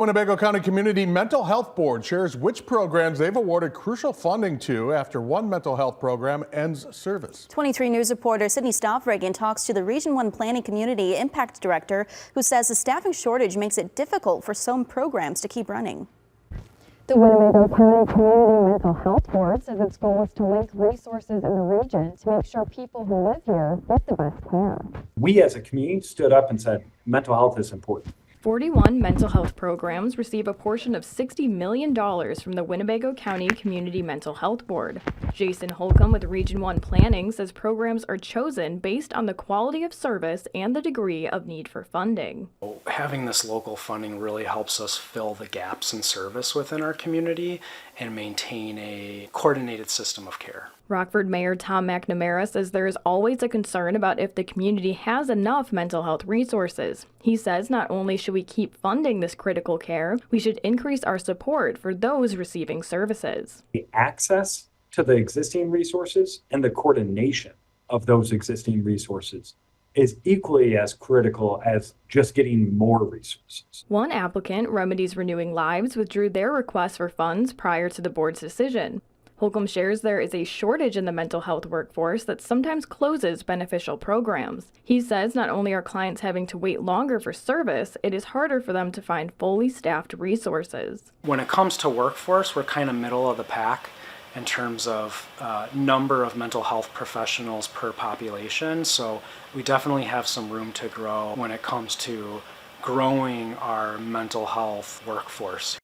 Winnebago County Community Mental Health Board shares which programs they've awarded crucial funding to after one mental health program ends service. 23 News reporter Sydney Stoffregan talks to the Region 1 Planning Community Impact Director, who says the staffing shortage makes it difficult for some programs to keep running. The Winnebago County Community Mental Health Board says its goal is to link resources in the region to make sure people who live here get the best care. We as a community stood up and said mental health is important. 41 mental health programs receive a portion of $60 million from the Winnebago County Community Mental Health Board. Jason Holcomb with Region 1 Planning says programs are chosen based on the quality of service and the degree of need for funding. Having this local funding really helps us fill the gaps in service within our community and maintain a coordinated system of care. Rockford Mayor Tom McNamara says there is always a concern about if the community has enough mental health resources. He says not only should we keep funding this critical care, we should increase our support for those receiving services. The access to the existing resources and the coordination of those existing resources is equally as critical as just getting more resources. One applicant, Remedies Renewing Lives, withdrew their request for funds prior to the board's decision. Holcomb shares there is a shortage in the mental health workforce that sometimes closes beneficial programs. He says not only are clients having to wait longer for service, it is harder for them to find fully staffed resources. When it comes to workforce, we're kind of middle of the pack in terms of number of mental health professionals per population. So we definitely have some room to grow when it comes to growing our mental health workforce.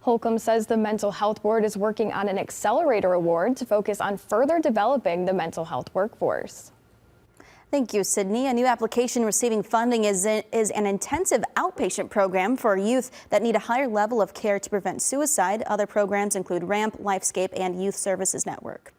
Holcomb says the Mental Health Board is working on an accelerator award to focus on further developing the mental health workforce. Thank you, Sydney. A new application receiving funding is an intensive outpatient program for youth that need a higher level of care to prevent suicide. Other programs include RAMP, Lifescape, and Youth Services Network.